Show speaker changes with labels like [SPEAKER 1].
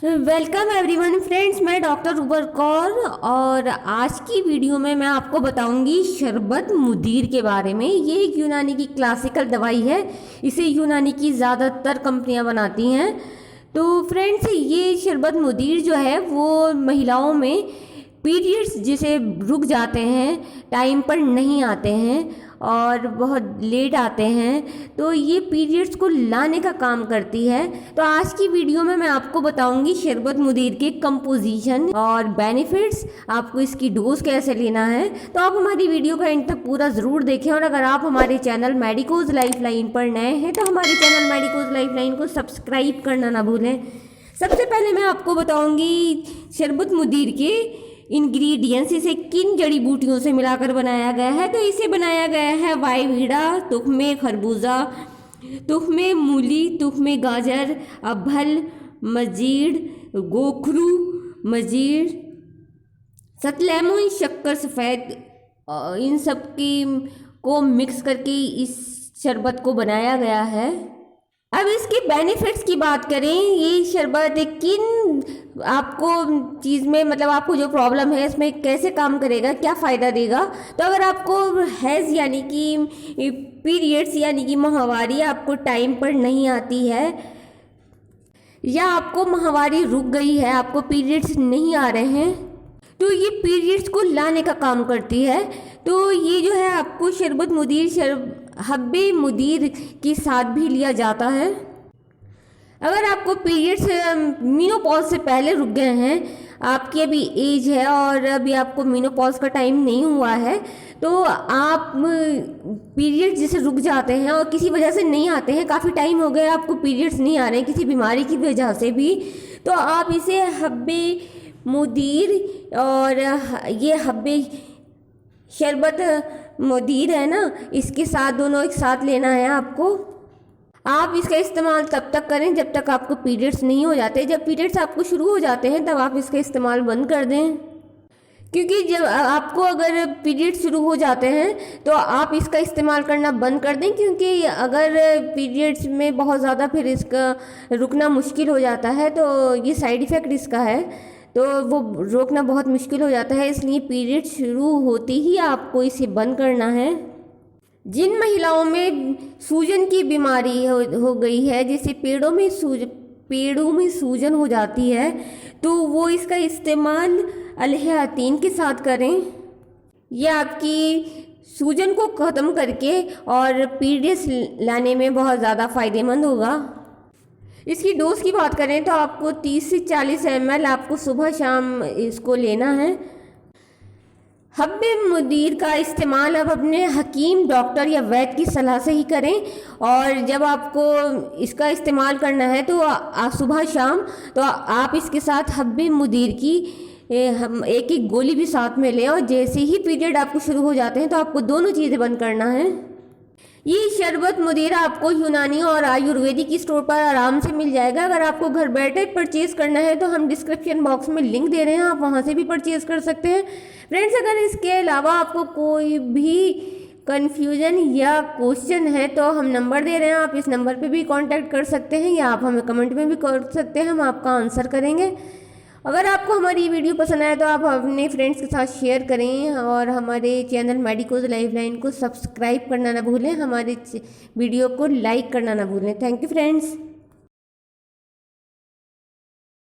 [SPEAKER 1] Welcome everyone friends, मैं doctor रूबर Kaur और आज की वीडियो में मैं आपको बताऊंगी शरबत मुदीर के बारे में। ये एक यूनानी की क्लासिकल दवाई है। इसे यूनानी की ज़्यादातर कंपनियां बनाती हैं। तो फ्रेंड्स, ये शरबत मुदीर जो है वो महिलाओं में पीरियड्स जिसे रुक जाते हैं, टाइम पर नहीं आते हैं और बहुत लेट आते हैं, तो ये पीरियड्स को लाने का काम करती है। तो आज की वीडियो में मैं आपको बताऊंगी शरबत मुदीर के कंपोजिशन और बेनिफिट्स, आपको इसकी डोज कैसे लेना है। तो आप हमारी वीडियो का एंड तक पूरा ज़रूर देखें। और अगर आप हमारे चैनल मेडिकोज लाइफलाइन पर नए हैं तो हमारे चैनल मेडिकोज लाइफलाइन को सब्सक्राइब करना ना भूलें। सबसे पहले मैं आपको बताऊँगी शरबत मुदीर के इंग्रेडिएंट्स, इसे किन जड़ी बूटियों से मिलाकर बनाया गया है। तो इसे बनाया गया है वायवीड़ा, तुख्मे खरबूजा, तुख्मे मूली, तुख्मे गाजर, अभल, मजीड़, गोखरू, मजीड़, सतलेमन, शक्कर सफ़ेद, इन सब की को मिक्स करके इस शरबत को बनाया गया है। अब इसके बेनिफिट्स की बात करें, ये शरबत किन आपको चीज़ में, मतलब आपको जो प्रॉब्लम है इसमें कैसे काम करेगा, क्या फ़ायदा देगा। तो अगर आपको हैज़ यानी कि पीरियड्स यानी कि माहवारी आपको टाइम पर नहीं आती है, या आपको माहवारी रुक गई है, आपको पीरियड्स नहीं आ रहे हैं, तो ये पीरियड्स को लाने का काम करती है। तो ये जो है आपको शरबत मुदीर हब्बे मुदीर के साथ भी लिया जाता है। अगर आपको पीरियड्स मीनोपॉज से पहले रुक गए हैं, आपकी अभी एज है और अभी आपको मीनोपॉज का टाइम नहीं हुआ है, तो आप पीरियड्स जैसे रुक जाते हैं और किसी वजह से नहीं आते हैं, काफ़ी टाइम हो गया आपको पीरियड्स नहीं आ रहे हैं किसी बीमारी की वजह से भी, तो आप इसे हब्बे मुदीर और ये हब्बे शरबत मुदीर है ना, इसके साथ दोनों एक साथ लेना है आपको। आप इसका इस्तेमाल तब तक करें जब तक आपको पीरियड्स नहीं हो जाते। जब पीरियड्स आपको शुरू हो जाते हैं तब आप इसका इस्तेमाल बंद कर दें, क्योंकि जब आपको अगर पीरियड्स शुरू हो जाते हैं तो आप इसका इस्तेमाल करना बंद कर दें, क्योंकि अगर पीरियड्स में बहुत ज़्यादा फिर इसका रुकना मुश्किल हो जाता है, तो ये साइड इफ़ेक्ट इसका है, तो वो रोकना बहुत मुश्किल हो जाता है। इसलिए पीरियड शुरू होते ही आपको इसे बंद करना है। जिन महिलाओं में सूजन की बीमारी हो गई है, जैसे पेड़ों में सूजन हो जाती है, तो वो इसका इस्तेमाल अलहयातीन के साथ करें। यह आपकी सूजन को ख़त्म करके और पीरियड्स लाने में बहुत ज़्यादा फ़ायदेमंद होगा। इसकी डोज की बात करें तो आपको 30 से 40 ml आपको सुबह शाम इसको लेना है। हब्बे मुदीर का इस्तेमाल आप अपने हकीम, डॉक्टर या वैद्य की सलाह से ही करें। और जब आपको इसका इस्तेमाल करना है तो सुबह शाम, तो आप इसके साथ हब्बे मुदीर की एक एक गोली भी साथ में लें। और जैसे ही पीरियड आपको शुरू हो जाते हैं तो आपको दोनों चीज़ें बंद करना है। ये शरबत मुदीर आपको यूनानी और आयुर्वेदिक स्टोर पर आराम से मिल जाएगा। अगर आपको घर बैठे परचेज़ करना है तो हम डिस्क्रिप्शन बॉक्स में लिंक दे रहे हैं, आप वहां से भी परचेज़ कर सकते हैं। फ्रेंड्स, अगर इसके अलावा आपको कोई भी कन्फ्यूजन या क्वेश्चन है तो हम नंबर दे रहे हैं, आप इस नंबर पे भी कांटेक्ट कर सकते हैं, या आप हमें कमेंट में भी कर सकते हैं, हम आपका आंसर करेंगे। अगर आपको हमारी वीडियो पसंद आए तो आप अपने फ्रेंड्स के साथ शेयर करें और हमारे चैनल मेडिकोज लाइफलाइन को सब्सक्राइब करना ना भूलें, हमारे वीडियो को लाइक करना ना भूलें। Thank you friends.